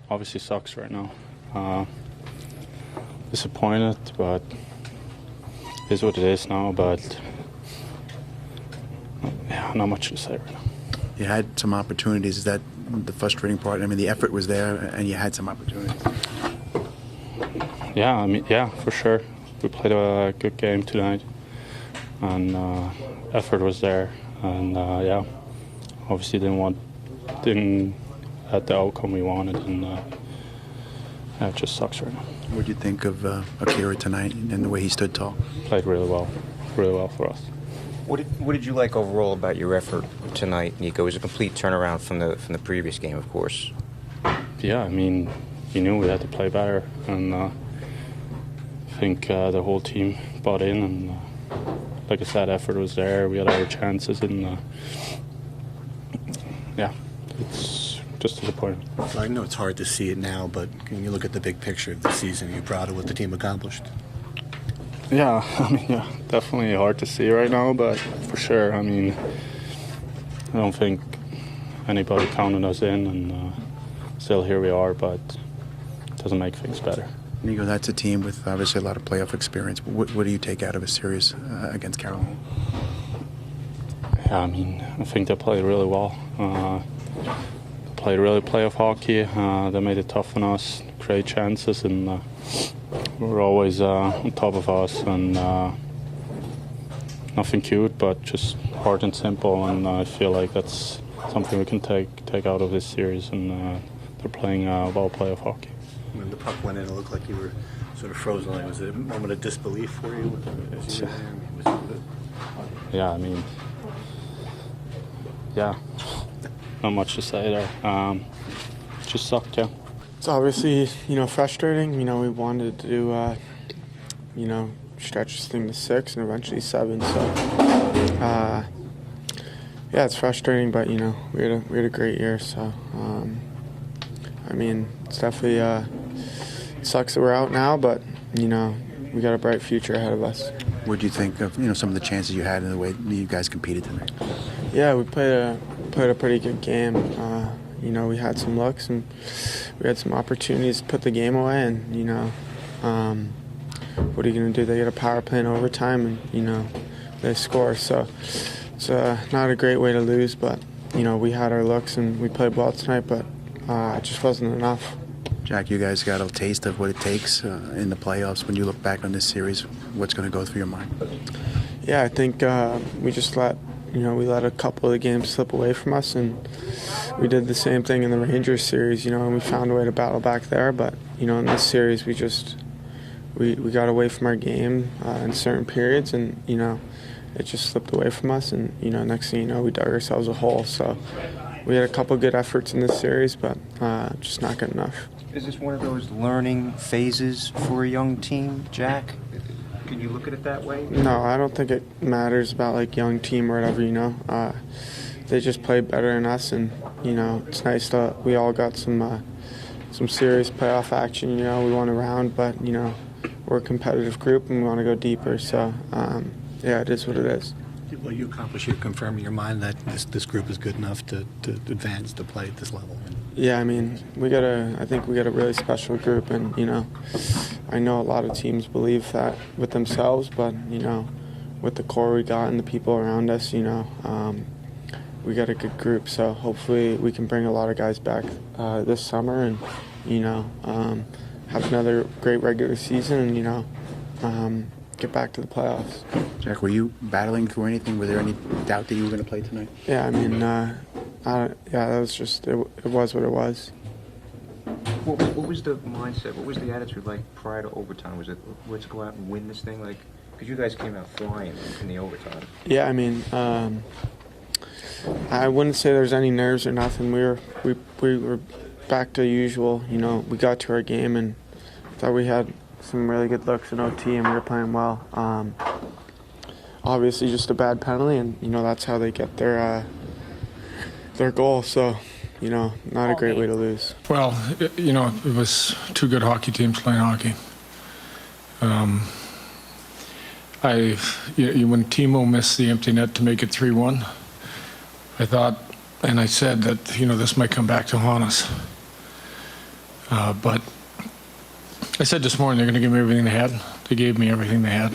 obviously sucks right now. Disappointed, but it is what it is now. But yeah, not much to say right now. You had some opportunities. Is that the frustrating part? I mean, the effort was there, and you had some opportunities. Yeah, I mean, yeah, for sure. We played a good game tonight, and effort was there, and yeah, obviously didn't have the outcome we wanted, and yeah, it just sucks right now. What do you think of Akira tonight and the way he stood tall? Played really well for us. What did you like overall about your effort tonight, Nico? It was a complete turnaround from the previous game, of course. Yeah, I mean, you knew we had to play better, and I think the whole team bought in, and like I said, effort was there. We had our chances, and yeah, it's just disappointing. I know it's hard to see it now, but when you look at the big picture of the season, are you proud of what the team accomplished? Yeah, I mean, yeah, definitely hard to see right now, but for sure, I mean, I don't think anybody counted us in, and still here we are, but it doesn't make things better. Nico, that's a team with obviously a lot of playoff experience. What do you take out of a series against Carolina? Yeah, I mean, I think they played really well. Played really playoff hockey. They made it tough on us, create chances, and we're always on top of us, and nothing cute, but just hard and simple. And I feel like that's something we can take out of this series. And they're playing well playoff hockey. When the puck went in, it looked like you were sort of frozen. Like, was it a moment of disbelief for you? As you were there? Yeah, I mean, yeah, not much to say there. Just sucked, yeah. It's obviously, frustrating. We wanted to do, stretch this thing to 6 and eventually 7. So, yeah, it's frustrating, but we had a great year. So, I mean, it's definitely it sucks that we're out now, but we got a bright future ahead of us. What do you think of some of the chances you had and the way you guys competed tonight? Yeah, we played a pretty good game. We had some looks and we had some opportunities to put the game away, and what are you going to do? They get a power play in overtime, and they score. So it's not a great way to lose, but we had our looks and we played well tonight, but it just wasn't enough. Jack, you guys got a taste of what it takes in the playoffs. When you look back on this series, what's going to go through your mind? Yeah, I think we just let a couple of the games slip away from us, and we did the same thing in the Rangers series, and we found a way to battle back there. But, in this series, we got away from our game in certain periods, and, it just slipped away from us. And, next thing you know, we dug ourselves a hole. So we had a couple good efforts in this series, but just not good enough. Is this one of those learning phases for a young team, Jack? Can you look at it that way? No, I don't think it matters about young team or whatever. They just played better than us, and it's nice that we all got some serious playoff action. We won a round, but we're a competitive group and we want to go deeper. So yeah, it is what it is. Well, you accomplished, you confirm in your mind that this group is good enough to advance to play at this level. Yeah, I mean, I think we got a really special group, and I know a lot of teams believe that with themselves, but with the core we got and the people around us, we got a good group. So hopefully we can bring a lot of guys back this summer, and have another great regular season, and get back to the playoffs. Jack, were you battling through anything? Were there any doubt that you were going to play tonight? Yeah, I mean, that was just it was what it was. What was the mindset? What was the attitude like prior to overtime? Was it, let's go out and win this thing? Because you guys came out flying in the overtime. Yeah, I mean, I wouldn't say there's any nerves or nothing. We were back to usual. We got to our game and thought we had some really good looks in OT, and we were playing well. Obviously, just a bad penalty, and that's how they get their goal. So, not a great way to lose. Well, it was two good hockey teams playing hockey. When Timo missed the empty net to make it 3-1, I thought, and I said that this might come back to haunt us. But I said this morning they're going to give me everything they had. They gave me everything they had.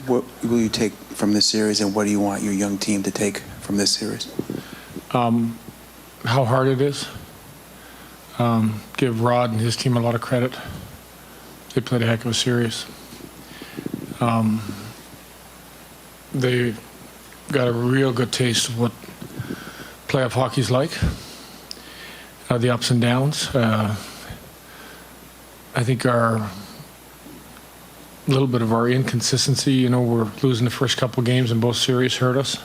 What will you take from this series, and what do you want your young team to take from this series? How hard it is. Give Rod and his team a lot of credit. They played a heck of a series. They got a real good taste of what playoff hockey's like, the ups and downs. I think a little bit of our inconsistency, we're losing the first couple games in both series hurt us.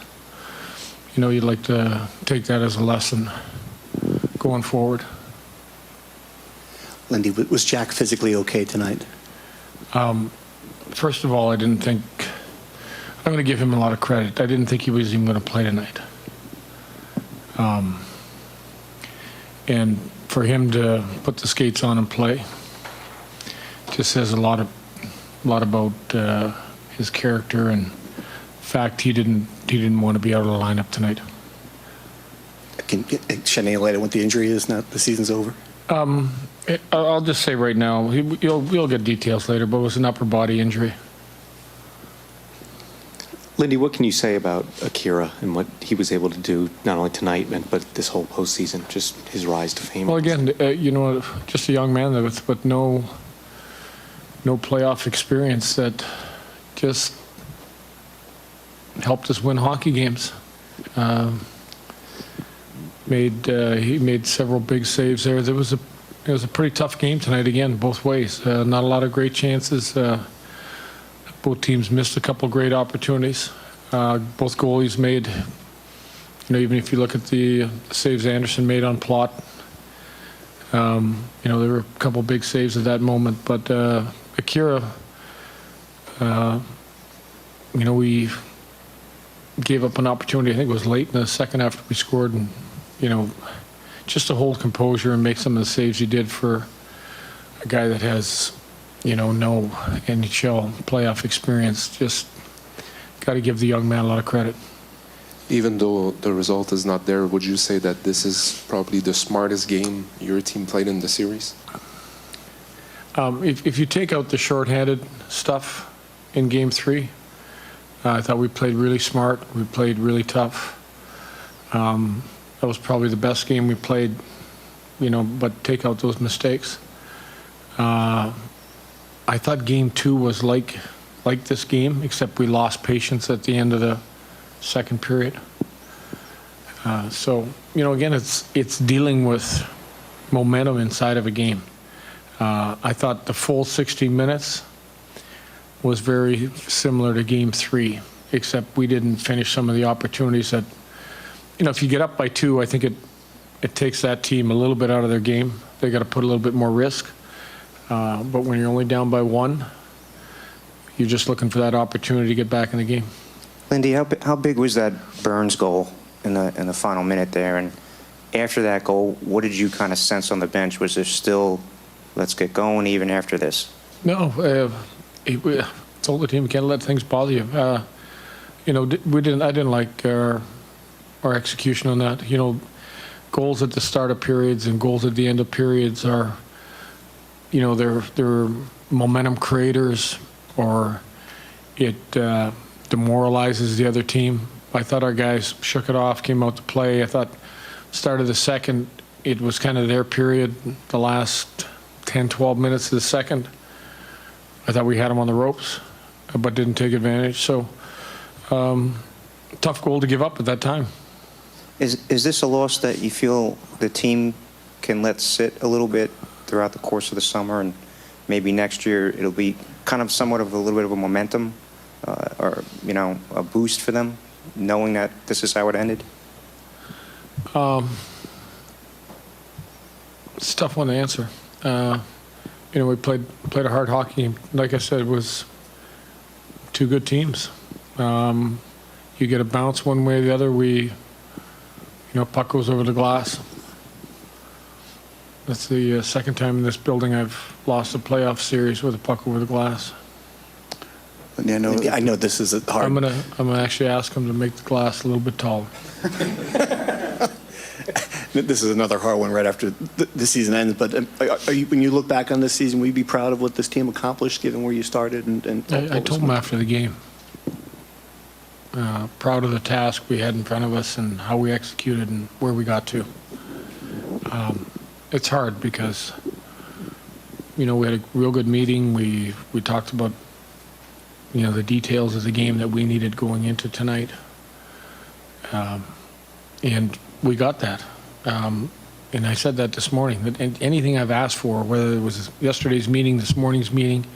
You'd like to take that as a lesson going forward. Lindy, was Jack physically okay tonight? First of all, I'm going to give him a lot of credit. I didn't think he was even going to play tonight. And for him to put the skates on and play just says a lot about his character and the fact he didn't want to be out of the lineup tonight. Can shed any light on what the injury is now the season's over? I'll just say right now, we'll get details later, but it was an upper body injury. Lindy, what can you say about Akira and what he was able to do, not only tonight, but this whole postseason, just his rise to fame? Well, again, just a young man with no playoff experience that just helped us win hockey games. He made several big saves there. It was a pretty tough game tonight again, both ways. Not a lot of great chances. Both teams missed a couple great opportunities. Both goalies made, even if you look at the saves Anderson made on Plot, there were a couple big saves at that moment. But Akira, we gave up an opportunity. I think it was late in the second after we scored, and just to hold composure and make some of the saves he did for a guy that has, no NHL playoff experience. Just got to give the young man a lot of credit. Even though the result is not there, would you say that this is probably the smartest game your team played in the series? If you take out the shorthanded stuff in Game 3, I thought we played really smart. We played really tough. That was probably the best game we played, but take out those mistakes. I thought Game 2 was like this game, except we lost patience at the end of the second period. So, again, it's dealing with momentum inside of a game. I thought the full 60 minutes was very similar to Game 3, except we didn't finish some of the opportunities that, if you get up by 2, I think it takes that team a little bit out of their game. They got to put a little bit more risk. But when you're only down by 1, you're just looking for that opportunity to get back in the game. Lindy, how big was that Burns goal in the final minute there? And after that goal, what did you kind of sense on the bench? Was there still, let's get going even after this? No, I told the team, we can't let things bother you. I didn't like our execution on that. Goals at the start of periods and goals at the end of periods are, they're momentum creators, or it demoralizes the other team. I thought our guys shook it off, came out to play. I thought start of the second, it was kind of their period, the last 10, 12 minutes of the second. I thought we had them on the ropes, but didn't take advantage. So tough goal to give up at that time. Is this a loss that you feel the team can let sit a little bit throughout the course of the summer, and maybe next year it'll be kind of somewhat of a little bit of a momentum or a boost for them, knowing that this is how it ended? It's a tough one to answer. We played a hard hockey game. Like I said, it was two good teams. You get a bounce one way or the other. Puck goes over the glass. That's the second time in this building I've lost a playoff series with a puck over the glass. I know this is a hard. I'm gonna actually ask him to make the glass a little bit taller. this is another hard one right after the season ends, but are you, when you look back on this season, will you be proud of what this team accomplished, given where you started? I told him after the game, proud of the task we had in front of us and how we executed and where we got to. It's hard because, we had a real good meeting. We talked about, the details of the game that we needed going into tonight. And we got that. And I said that this morning, that anything I've asked for, whether it was yesterday's meeting, this morning's meeting,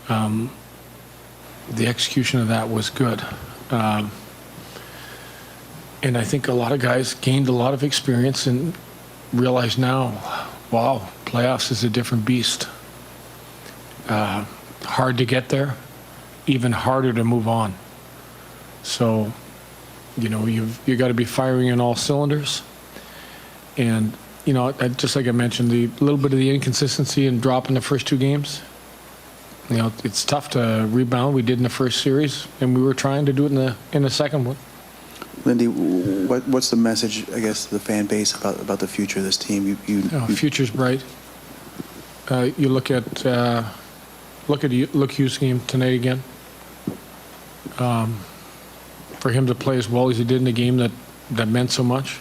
the execution of that was good. And I think a lot of guys gained a lot of experience and realize now, wow, playoffs is a different beast. Hard to get there, even harder to move on. So, you got to be firing in all cylinders. And, just like I mentioned, the little bit of the inconsistency and drop in the first two games, it's tough to rebound. We did in the first series, and we were trying to do it in the second one. Lindy, what's the message, I guess, to the fan base about the future of this team? Future's bright. You look at Hughes' game tonight again. For him to play as well as he did in a game that meant so much.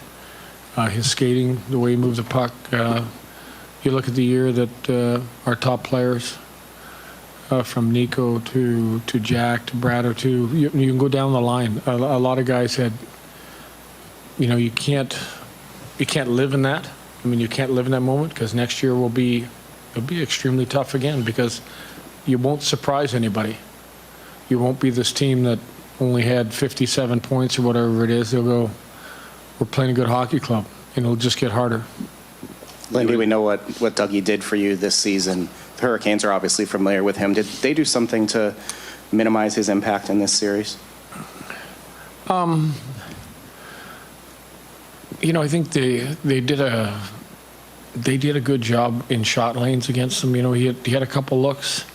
His skating, the way he moves the puck. You look at the year that our top players, from Nico to Jack to Brad to you can go down the line. A lot of guys had, you can't live in that. You can't live in that moment because next year it'll be extremely tough again because you won't surprise anybody. You won't be this team that only had 57 points or whatever it is. They'll go, we're playing a good hockey club, and it'll just get harder. Lindy, we know what Dougie did for you this season. The Hurricanes are obviously familiar with him. Did they do something to minimize his impact in this series? I think they did a good job in shot lanes against him. He had a couple looks.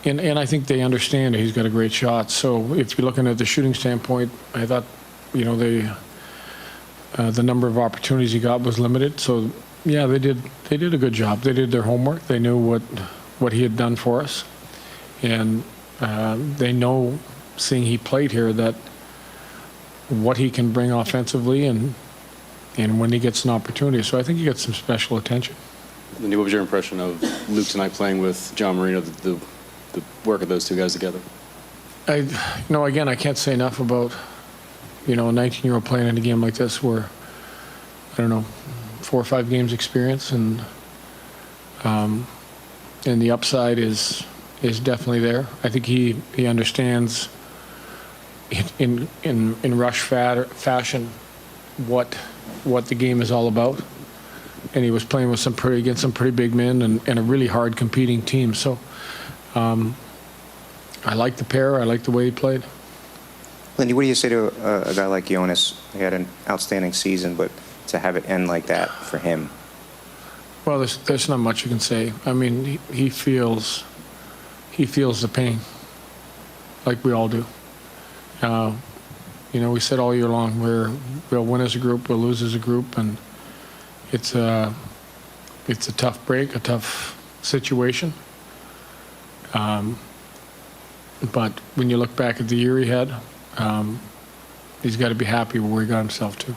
And I think they understand that he's got a great shot. So if you're looking at the shooting standpoint, I thought, the number of opportunities he got was limited. So yeah, they did a good job. They did their homework. They knew what he had done for us, and they know, seeing he played here, that what he can bring offensively and when he gets an opportunity. So I think he gets some special attention. Lindy, what was your impression of Luke tonight playing with John Marino? The work of those two guys together. Again, I can't say enough about, a 19-year-old playing in a game like this where, 4 or 5 games experience, and the upside is definitely there. I think he understands in rush fashion what the game is all about, and he was playing with against some pretty big men and a really hard competing team. So. I like the pair. I like the way he played. Lindy, what do you say to a guy like Jonas? He had an outstanding season, but to have it end like that for him? Well, there's not much you can say. He feels the pain, like we all do. We said all year long we'll win as a group, we'll lose as a group, and it's a tough break, a tough situation. But when you look back at the year he had, he's got to be happy where he got himself to.